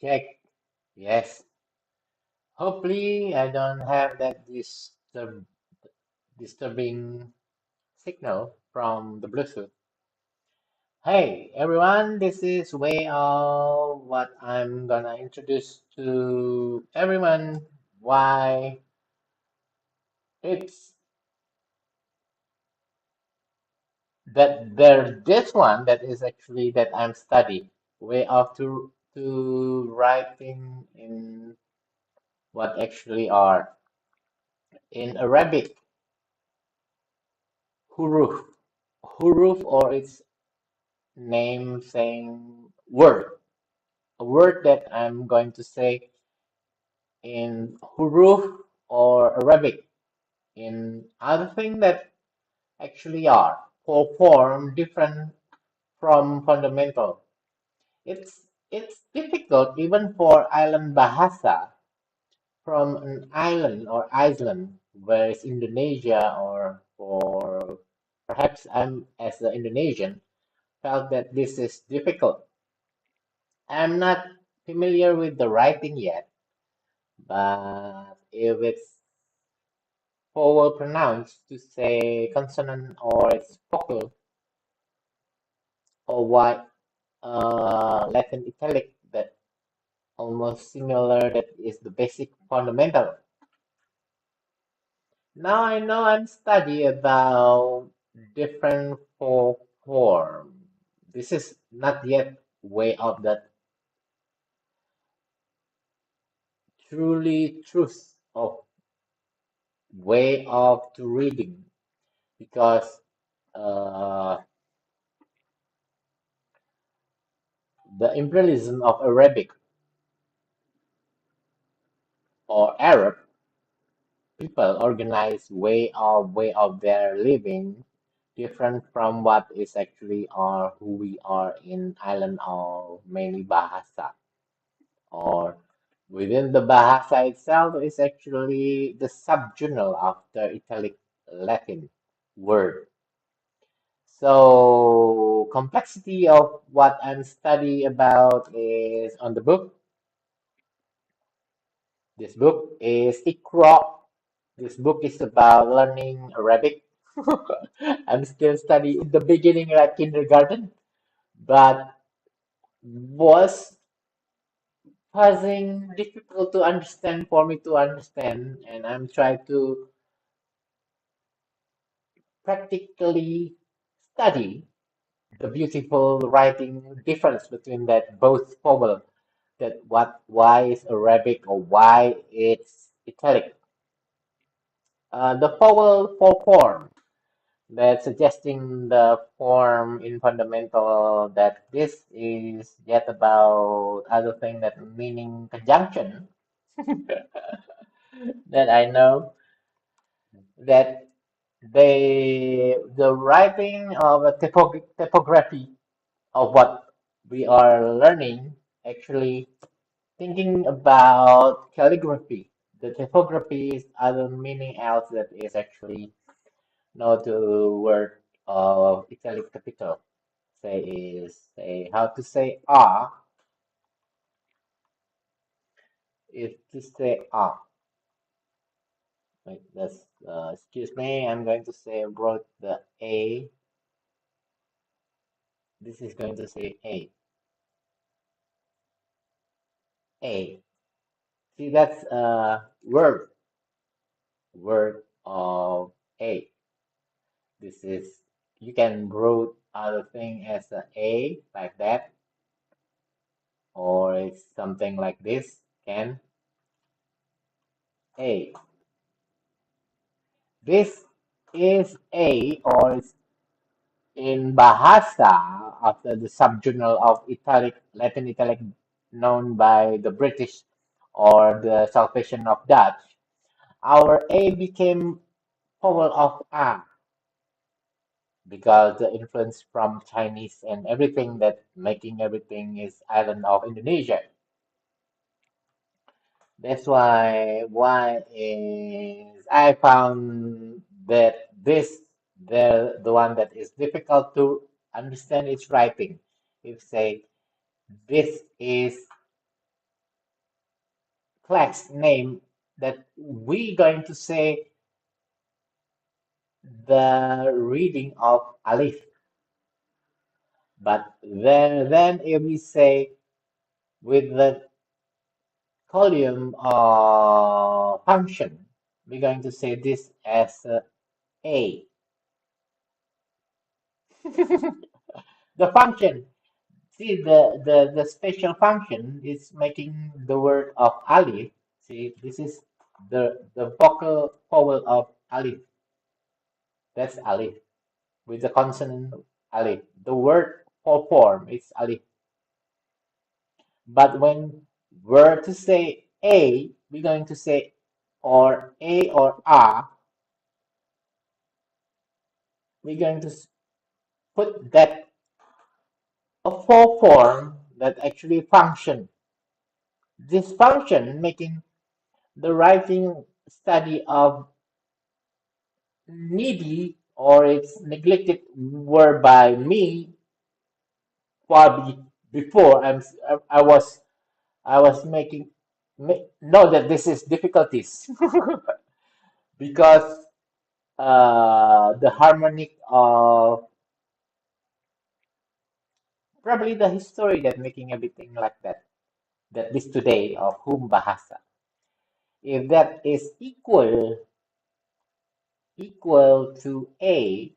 Check. Yes. Hopefully, I don't have that disturbing signal from the Bluetooth. Hey, everyone, this is way of what I'm gonna introduce to everyone why it's that there this one that is actually that I'm studying way of to writing in what actually are in Arabic huruf or its name saying word, a word that I'm going to say in huruf or Arabic in other thing that actually are or form different from fundamental. It's difficult even for island bahasa from an island or Iceland, whereas Indonesia or for perhaps I'm as an Indonesian felt that this is difficult. I'm not familiar with the writing yet, but if it's vowel pronounced to say consonant or it's vocal or what Latin italic that almost similar that is the basic fundamental. Now I know I'm study about different folk form. This is not yet way of the truly truth of way of to reading because uh, the imperialism of Arabic or Arab people organize way of their living different from what is actually or who we are in island or mainly bahasa or within the bahasa itself is actually the subjournal of the italic Latin word. So complexity of what I'm study about is on the book. This book is Iqra. This book is about learning Arabic. I'm still studying in the beginning like kindergarten, but was puzzling, difficult to understand for me to understand, and I'm trying to practically study the beautiful writing difference between that both vowel that what why is Arabic or why it's italic. The vowel for form that suggesting the form in fundamental that this is yet about other thing that meaning conjunction that I know that the writing of a typography of what we are learning actually thinking about calligraphy. The typography is other meaning else that is actually not the word of italic capital. Say is say how to say is to say Wait, that's excuse me. I'm going to say wrote the a. This is going to say a. See that's word of a. This is you can wrote other thing as a like that or it's something like this. Can a. This is a or it's in bahasa after the subjournal of Italic, Latin Italic known by the British or the Salvation of Dutch, our A became vowel of A because the influence from Chinese and everything that making everything is island of Indonesia. That's why is I found that this the one that is difficult to understand is writing. If say this is complex name that we going to say the reading of alif. But then if we say with the column function, we're going to say this as a. The function, see the special function is making the word of alif. See, this is the vocal vowel of alif. That's alif with the consonant alif. The word for form is alif. But when we're to say a, we're going to say or a or a. We're going to put that a full form that actually function. This function making the writing study of needy or it's neglected word by me far before I was making know that this is difficulties because the harmonic of probably the history that making everything like that that is today of whom bahasa if that is equal to a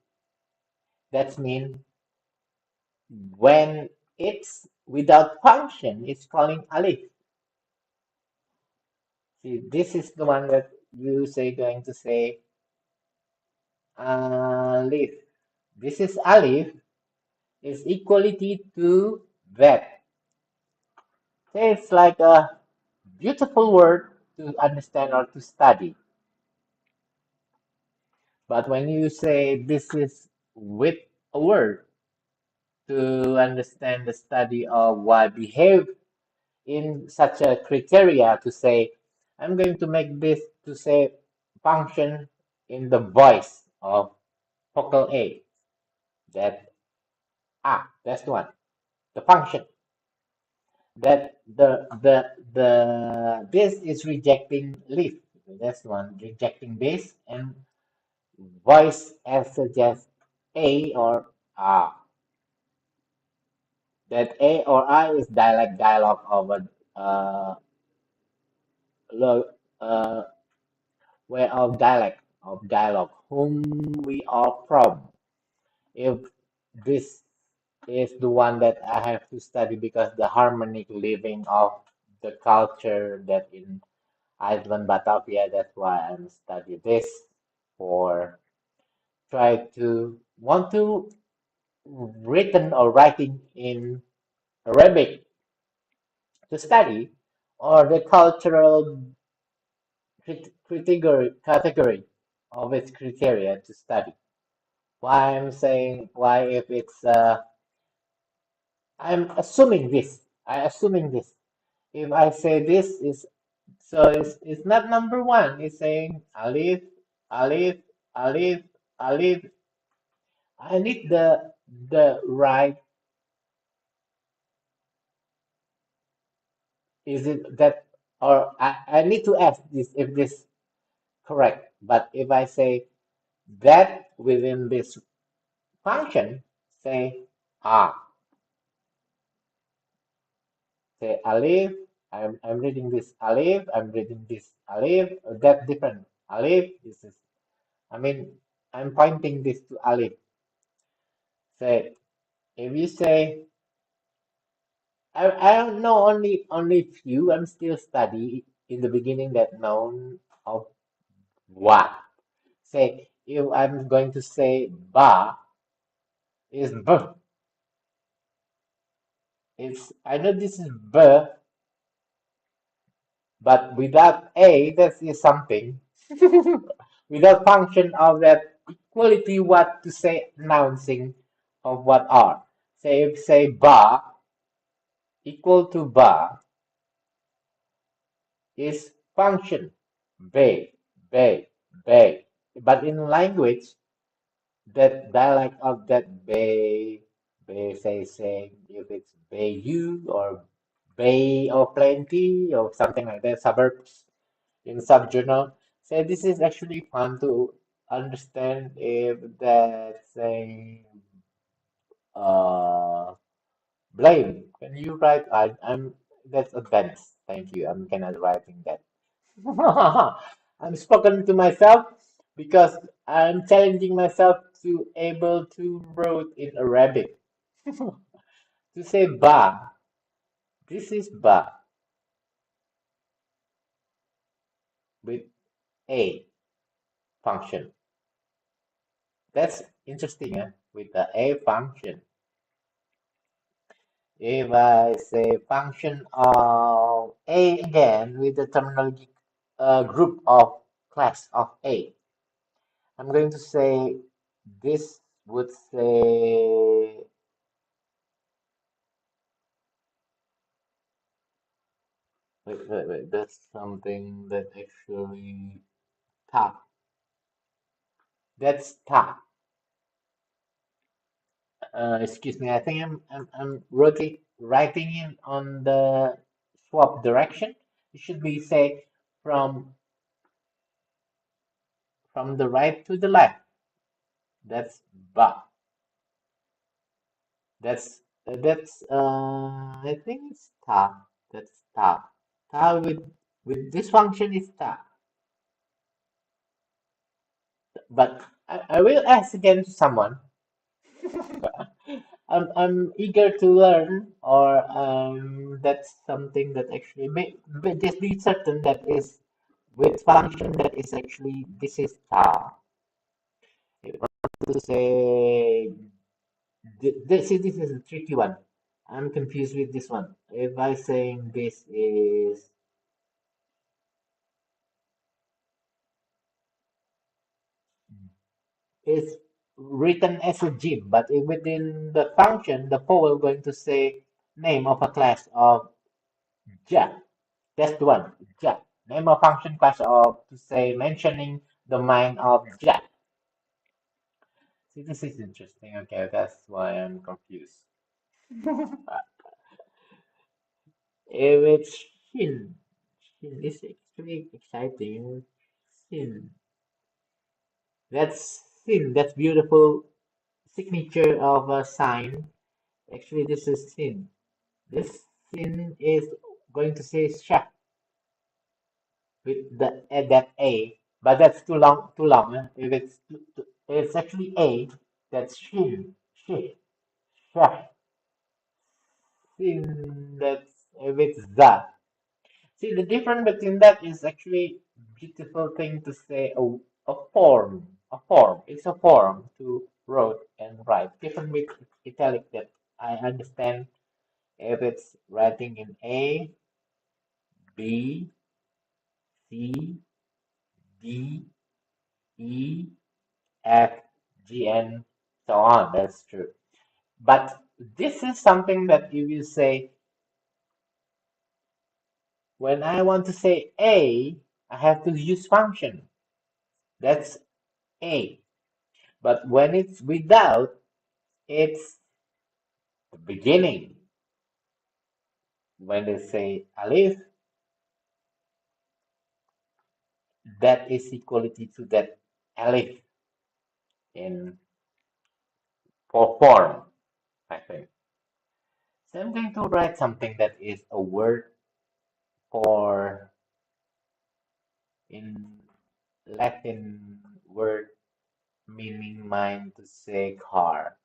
that means when it's without function it's calling alif. See, this is the one that you say going to say alif. This is alif is equality to that. So it's like a beautiful word to understand or to study. But when you say this is with a word to understand the study of why behave in such a criteria to say, I'm going to make this to say function in the voice of vocal A. That that's the one. The function that the this is rejecting leaf. That's one rejecting this and voice as suggest a or that a or I is dialogue of a lo- uh, way of dialogue whom we are from. If this is the one that I have to study because the harmonic living of the culture that in Iceland, Batavia. That's why I'm studying this for try to want to written or writing in Arabic to study or the cultural category of its criteria to study. Why I'm saying why if it's I'm assuming this. I assuming this. If I say this is so it's not number one. It's saying alif, alif, alif, alif. I need the right. Is it that or I need to ask this if this correct. But if I say that within this function, say ah, say alif. I'm reading this alif. I'm reading this alif. That different alif. This is. I mean, I'm pointing this to alif. Say if you say I don't know only few. I'm still study in the beginning that known of what. Say if I'm going to say ba is b. It's I know this is b, but without a that is something. Without function of that equality, what to say announcing of what are. Say if say ba equal to ba is function. Be, be, be. But in language, that dialect of that be, say, if it's be you or Bay of Plenty or something like that, suburbs in subjournal. So this is actually fun to understand if that's a uh, blame. When you write, I'm that's advanced. Thank you. I'm kind of writing that. I'm spoken to myself because I'm challenging myself to able to wrote in Arabic. To say ba, this is ba with a function. That's interesting, with the a function. If I say function of a again with the terminology group of class of a, I'm going to say this would say wait, that's something that actually ta. That's ta. Excuse me, I think I'm writing in on the swap direction. It should be say from from the right to the left. That's ba. I think it's ta. That's ta. Ta with this function is ta. But I will ask again to someone. I'm eager to learn, or that's something that actually may just be certain that is with function that is actually this is ta. If I want to say this is a tricky one. I'm confused with this one. If I saying this is written as a gym, but within the function, the vowel going to say name of a class of ja. That's the one. Ja. Name of function class of to say mentioning the mind of ja. See, this is interesting. Okay, that's why I'm confused. If it's shin, shin is actually exciting. Shin. That's sin. That's beautiful signature of a sign. Actually, this is sin. This sin is going to say sha with the that a, but that's too long. Too long. If it's it's actually a, that's shin, shi, sha. Sin. That's if it's the. See, the difference between that is actually beautiful thing to say a form. A form. It's a form to wrote and write. Different with italic that I understand if it's writing in A, B, C, D, E, F, G, N, so on. That's true. But this is something that you will say when I want to say A, I have to use function. That's A. But when it's without, it's the beginning. When they say alif, that is equality to that alif in for form, I think. So I'm going to write something that is a word for in Latin word meaning mine to say car.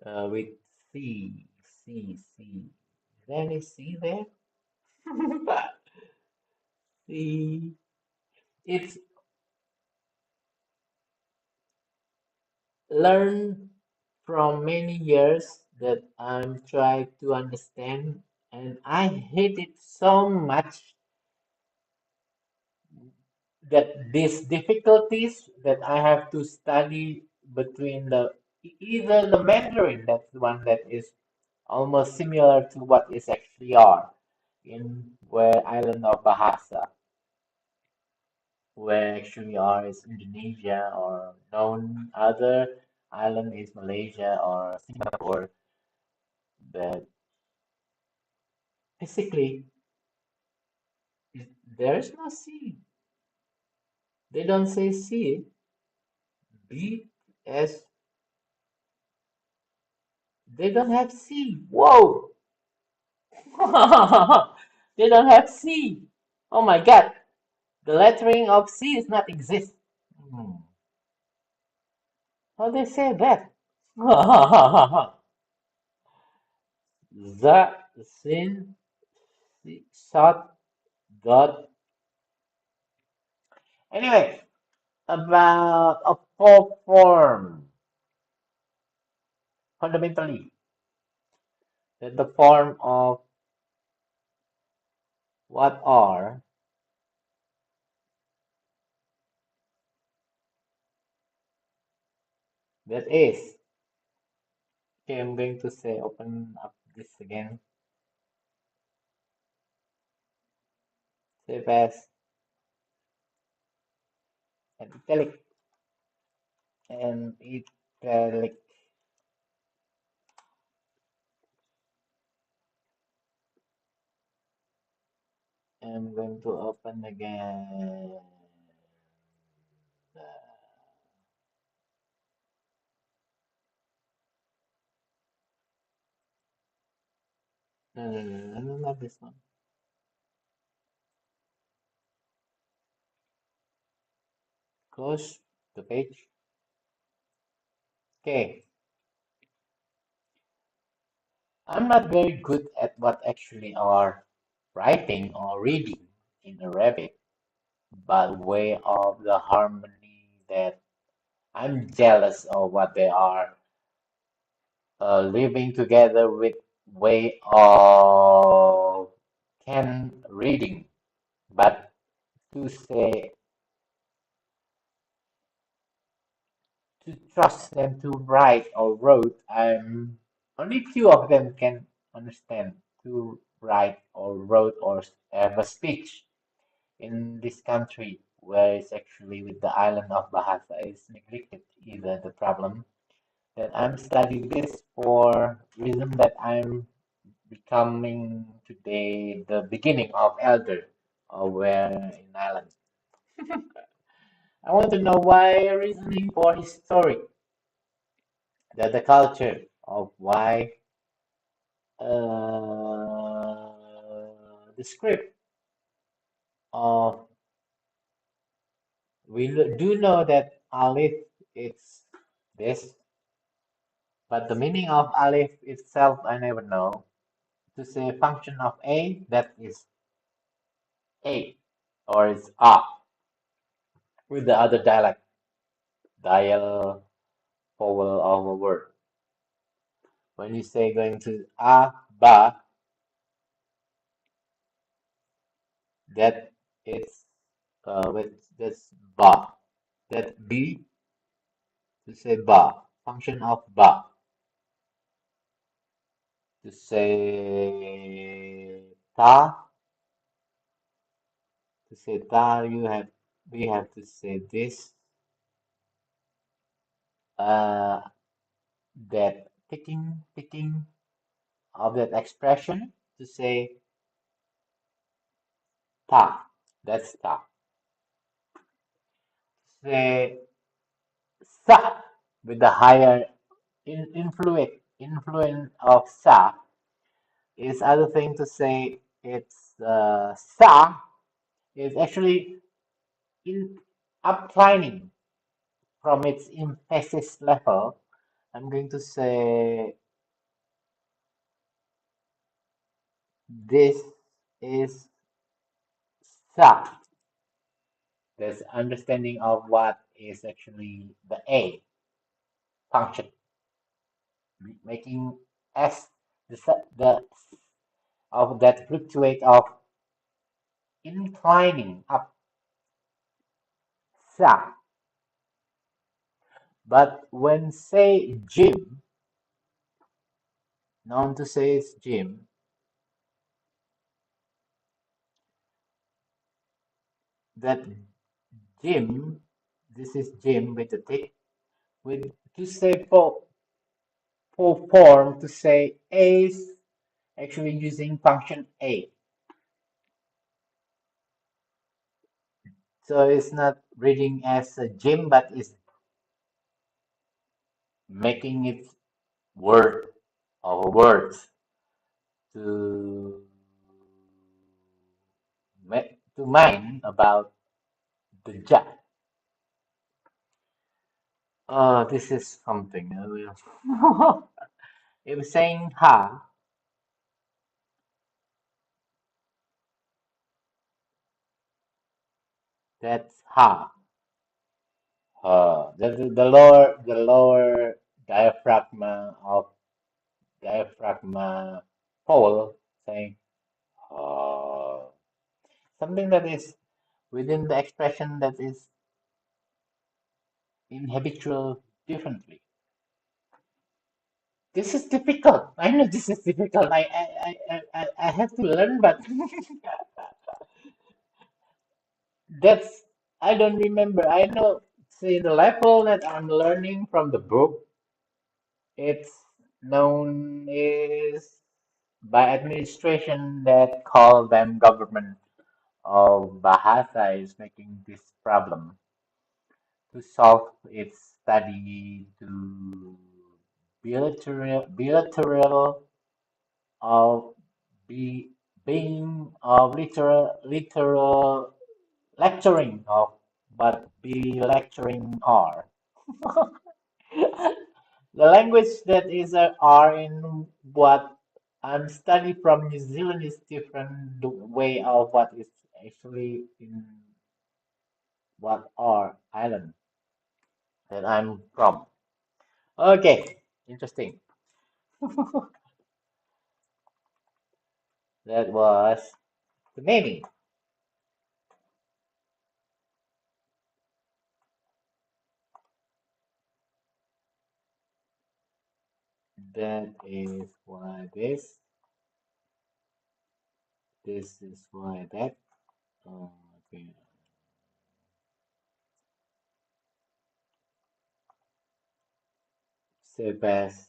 With C, C, C. Is there any C there? C. It's learned from many years that I'm trying to understand, and I hate it so much that these difficulties that I have to study between the either the Mandarin, that's the one that is almost similar to what is actually are in where island of Bahasa, where actually are is Indonesia or known other island is Malaysia or Singapore. But Physically, there's no C. They don't say C. B S. They don't have C. Whoa! They don't have C. Oh my God! The lettering of C is not exist. Hmm. How they say that? The sin shot dot. Anyway, about a pop form. Fundamentally, that the form of what are that is. Okay, I'm going to say open up this again. Save as and italic and italic. I'm going to open again. No, not this one. Close the page. Okay, I'm not very good at what actually are writing or reading in Arabic, but way of the harmony that I'm jealous of what they are living together with way of can reading, but to say to trust them to write or wrote, only few of them can understand to write or wrote or have a speech in this country where it's actually with the island of Bahasa is neglected either the problem that I'm studying this for reason that I'm becoming today the beginning of elder where in Ireland. I want to know why reasoning for historic that the culture of why the script of do know that Aleph it's this, but the meaning of Aleph itself I never know. To say function of A that is A or it's A with the other dial vowel of a word. When you say going to A ba that it's with this ba that B to say ba function of ba to say ta to say ta we have to say this uh that picking of that expression to say ta that's ta say sa with the higher influence of sa is other thing to say it's sa is actually in upclimbing from its emphasis level. I'm going to say this is sa. There's understanding of what is actually the A function, making S the of that fluctuate of inclining up sa. But when say gym, known to say is gym, that gym, this is gym with the tick, with to say for form to say ace actually using function a. So it's not reading as a gym, but it's making it word or words to to mine about the job. This is something. It was saying ha, that's ha. The lower diaphragma vowel saying something that is within the expression that is in habitual differently. This is difficult. I know this is difficult. I have to learn, but that's I don't remember. I know. See, the level that I'm learning from the book, it's known is by administration that call them government of Bahasa is making this problem to solve its study to bilateral of be being of literal lecturing of but be lecturing R. The language that is a R in what I'm studying from New Zealand is different the way of what is actually in what R island that I'm from. Okay, interesting. That was the meaning. That is why this is why that. Okay. Save as.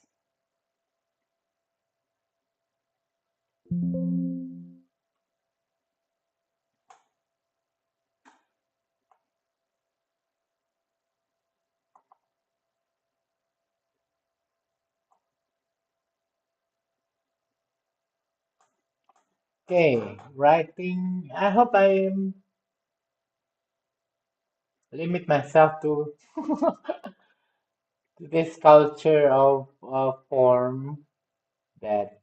Okay, writing. I hope I limit myself to this culture of form that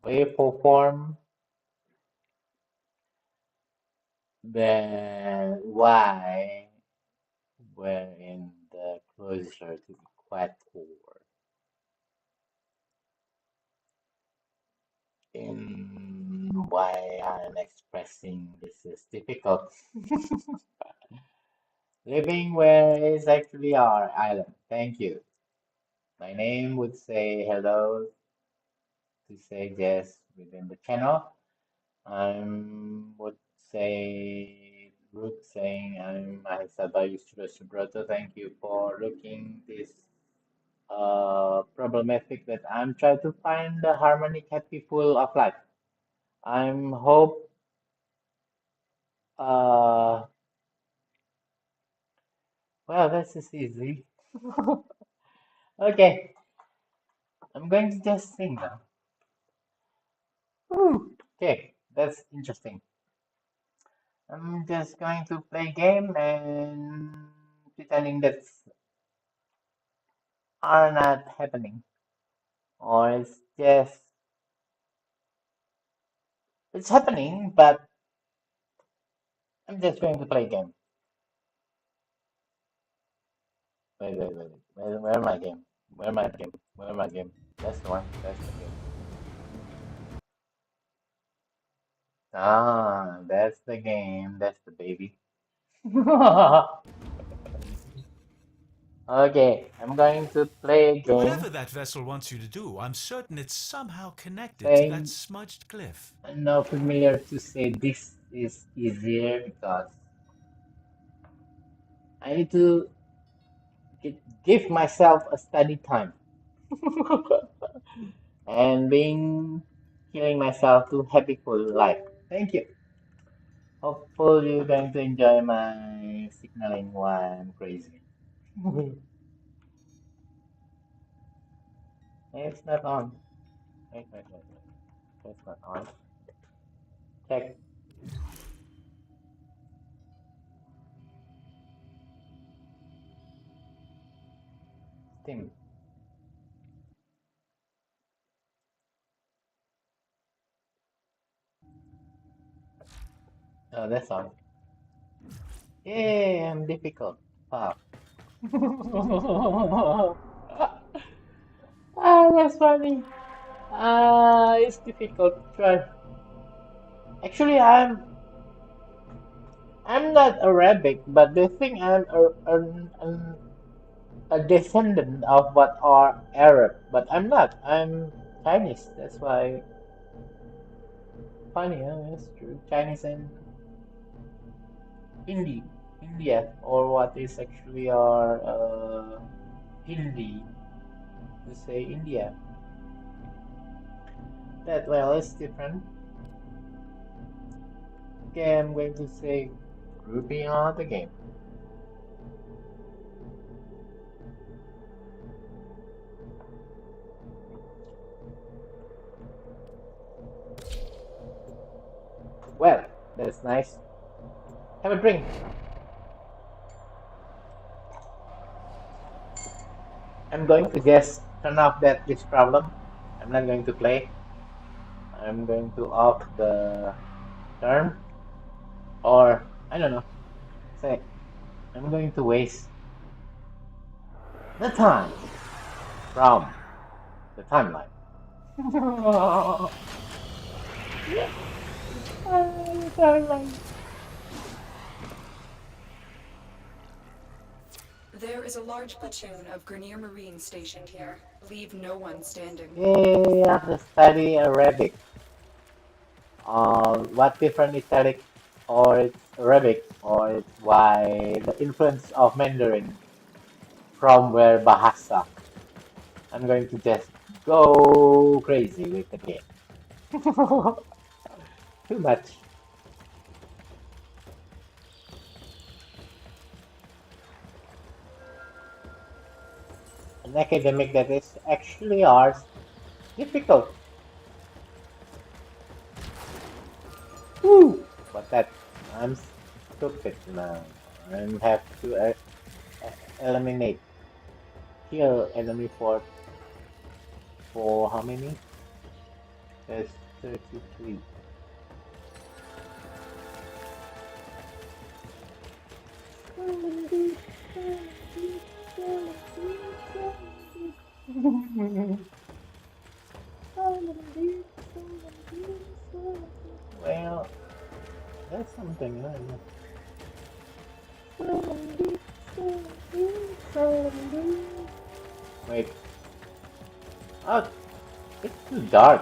wayful form, the Y were in the closer to equator. In why I'm expressing this is difficult. Living where is actually our island. Thank you. My name would say hello to say yes within the channel. Would say Ruth saying I'm Mahisaba Yusra Subroto. Thank you for looking this problematic that I'm trying to find the harmonic happy full of life. I'm hope uh well this is easy. Okay, I'm going to just sing now. Woo. Okay, that's interesting. I'm just going to play game and pretending that are not happening. Or it's happening, but I'm just going to play game. Where my game? Where my game? Where my game? That's the one. That's the game. Ah, that's the game. That's the baby. Okay, I'm going to play a game Whatever that vessel wants you to do, I'm certain it's somehow connected to that saying smudged glyph. I'm not familiar to say this is easier because I need to give myself a study time and being killing myself to happy full life. Thank you. Hopefully you're going to enjoy my signaling while I'm crazy. It's not on. Wait. It's not on. Check Steam. Oh, that's on. Yay, I'm difficult. Wow. That's funny. It's difficult to try. Actually, I'm not Arabic, but they think I'm a descendant of what are Arab, but I'm not. I'm Chinese. That's why funny. It's true. Chinese and India, or what is actually our Hindi to say India. That well, it's different. Okay, I'm going to say grouping on the game. Well, that's nice. Have a drink. I'm going to just turn off this problem. I'm not going to play. I'm going to off the term, or I don't know. Say, I'm going to waste the time from the timeline. The timeline. There is a large platoon of Grenier Marines stationed here. Leave no one standing. Yay, I have to study Arabic. What different italic or it's Arabic or it's why the influence of Mandarin from where bahasa. I'm going to just go crazy with the game. Too much. An academic that is actually ours difficult. Woo! But that I'm stupid now. I have to eliminate kill enemy for how many? There's 33. Well, that's something, I don't know. Wait. Oh, it's too dark.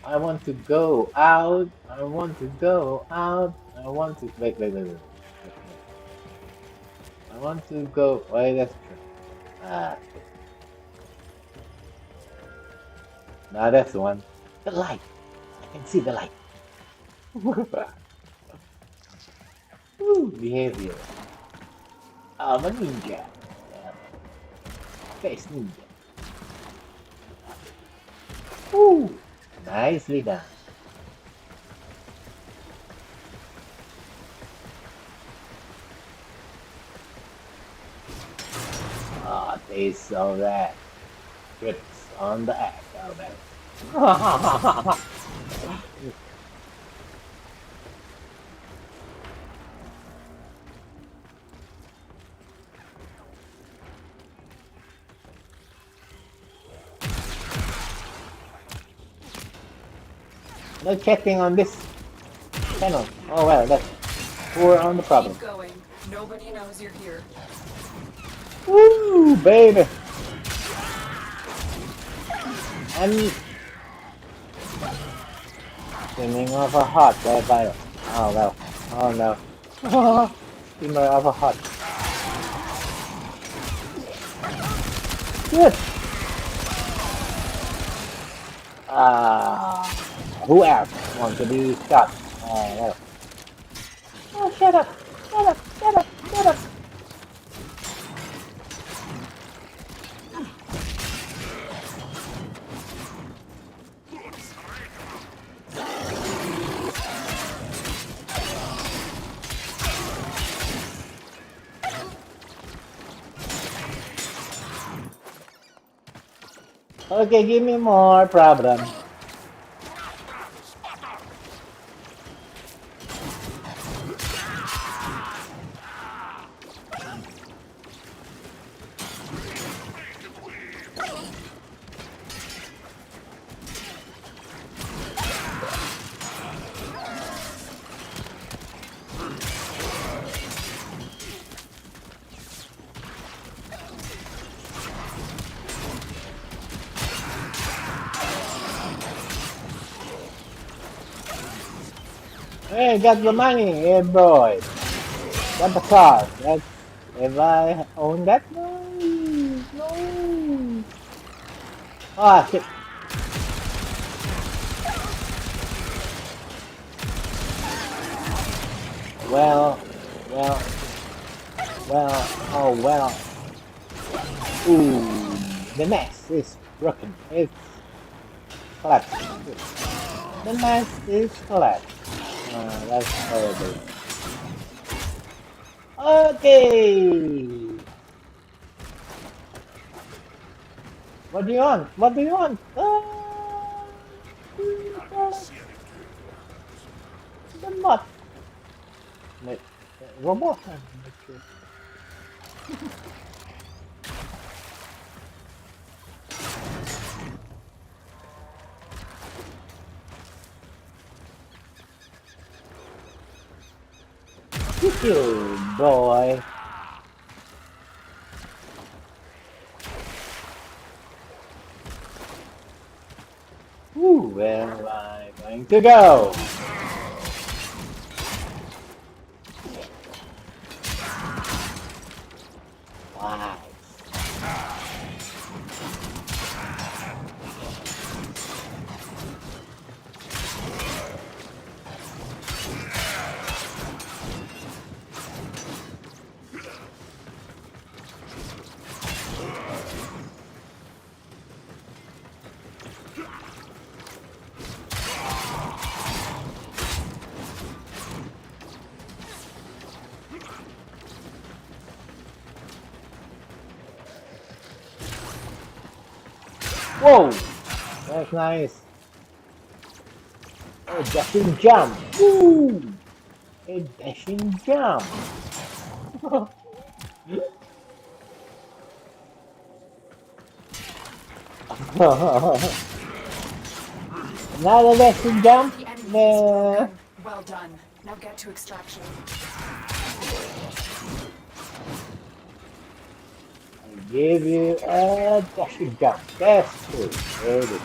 I want to go out. I want to go out. I want to wait. I want to go. Wait, that's true. Shit. Now that's the one. The light. I can see the light. Ooh, behavior. I'm a ninja. Yeah. Face ninja. Ooh, nicely done. Ah, taste of that. Grips on the act. Oh man. No chatting on this channel. Oh well, that's poor on the problem. Keep going. Nobody knows you're here. Woo, baby. I'm steaming of a heart, vital. Oh well. Oh no. Steamer of a heart. Good. Who else want to be shot? No. Oh, shut up! Shut up! Shut up! Shut up! Okay, give me more problem. Hey, got the money, hey boy. Got the car. That's if I own that. No, no. Ah, shit. Well, well, well. Oh well. Ooh, the nest is broken. It's collapsed. The nest is collapsed. That's horrible. Okay. What do you want? What do you want? The mod. Wait, robot? I'm not sure. You boy. Ooh, where am I going to go? Why? Whoa! That's nice. A dashing jump. Woo! A dashing jump. Another dashing jump. The enemy is Nah. broken. Well done. Now get to extraction. I give you a dashing jump. That's true. There it is.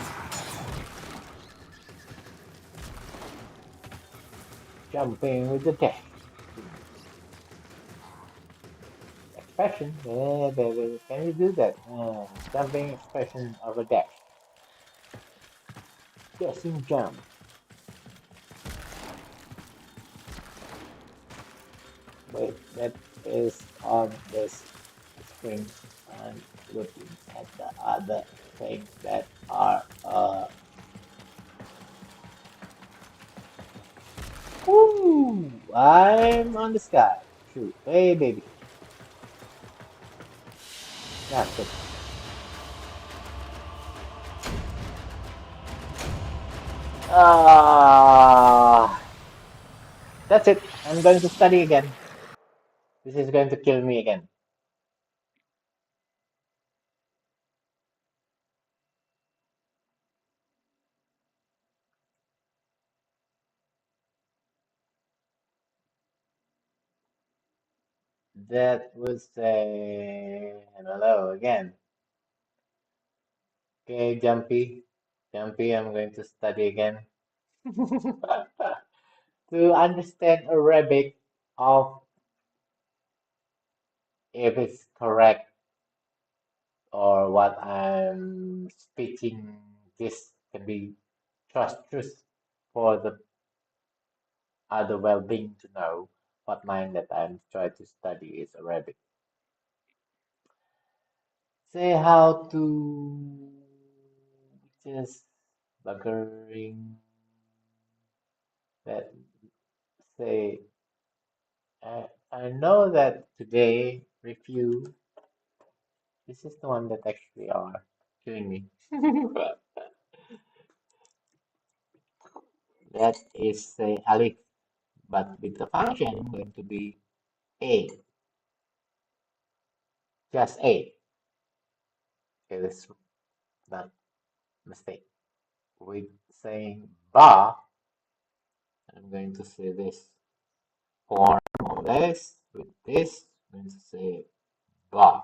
Jumping with the dash. Expression. Yeah, baby. Can you do that? Jumping expression of a dash. Dashing jump. Wait, that is on this screen. I'm looking at the other things that are Woo! I'm on the sky. Shoot. Hey baby. That's it. Ah, that's it. I'm going to study again. This is going to kill me again. That would say hello again. Okay, Jumpy. Jumpy, I'm going to study again. To understand Arabic of if it's correct or what I'm speaking this can be truth for the other well-being to know what mine that I'm trying to study is Arabic. Say how to just buggering that say I know that today review this is the one that actually are killing me. That is say alif, but with the function going to be a, just a. Okay, that's not mistake. With saying ba, I'm going to say this form of this with this. I'm going to say ba.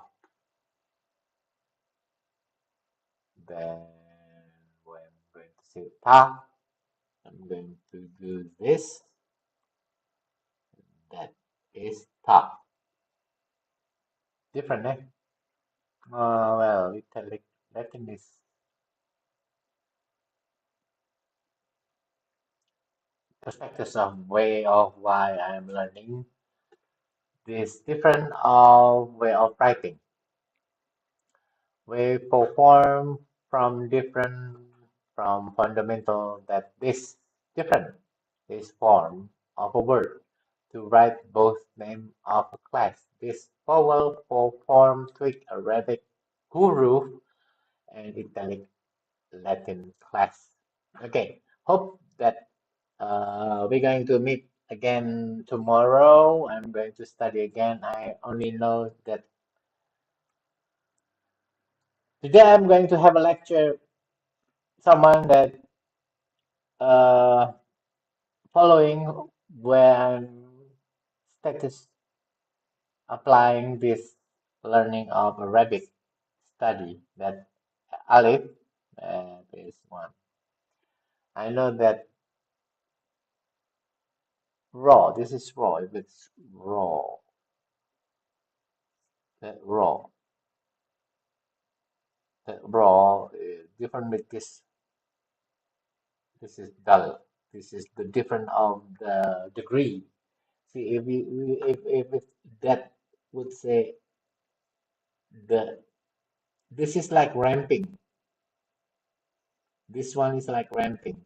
Then when I'm going to say ta, I'm going to do this. That is ta. Different, eh? Well, italic Latin is perspectives of way of why I'm learning this different of way of writing. We perform from different from fundamental that this different this form of a word to write both name of a class. This vowel for form tweak Arabic guru and italic Latin class. Okay, hope that we're going to meet again tomorrow. I'm going to study again. I only know that today I'm going to have a lecture. Someone that uh, following where I'm status applying this learning of Arabic study that Alif is one. I know that raw. This is raw. If it's raw, that raw is different with this. This is dull. This is the different of the degree. See, if that would say the this is like ramping. This one is like ramping.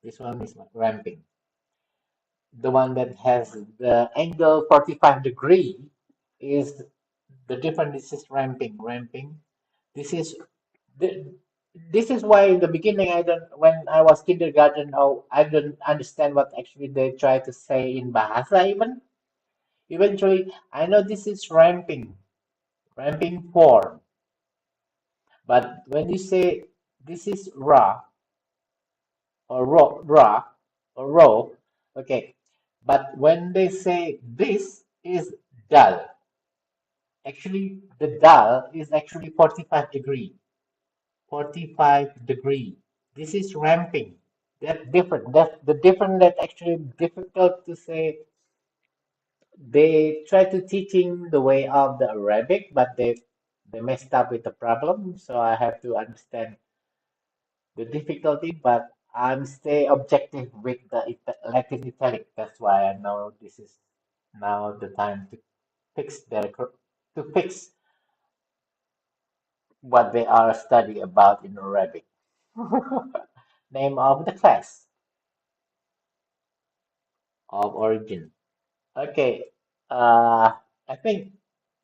This one is like ramping. The one that has the angle 45 degree is the different. This is ramping. This is the, this is why in the beginning I don't when I was kindergarten oh I don't understand what actually they try to say in bahasa even eventually I know this is ramping form but when you say this is ra or ra or row okay but when they say this is dull actually the dull is actually 45 degree 45 degree. This is ramping. That's different. That's the different that actually difficult to say. They try to teaching the way of the Arabic, but they messed up with the problem. So I have to understand the difficulty, but I'm stay objective with the Latin italic. That's why I know this is now the time to to fix what they are study about in Arabic. Name of the class of origin. Okay, I think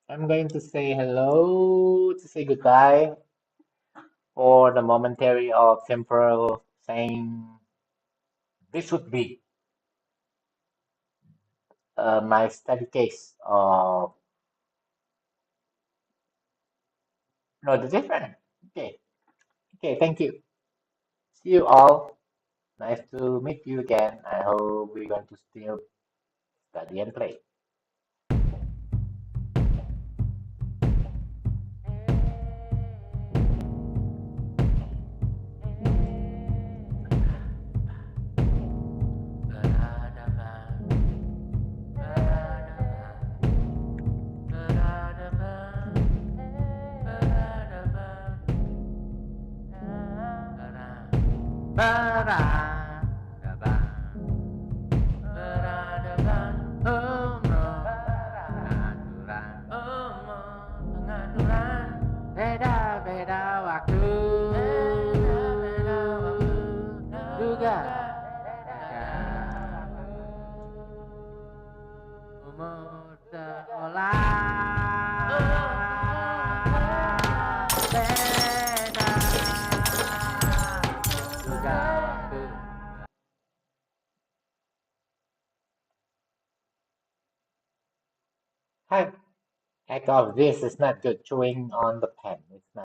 I'm going to say hello, to say goodbye for the momentary or temporal saying this would be my study case of no, the different. Okay, okay, thank you. See you all. Nice to meet you again. I hope we're going to still study and play. Beda-beda waktu juga umur sekolah beda juga waktu. Hi, echo of this is not good chewing on the pen. It's not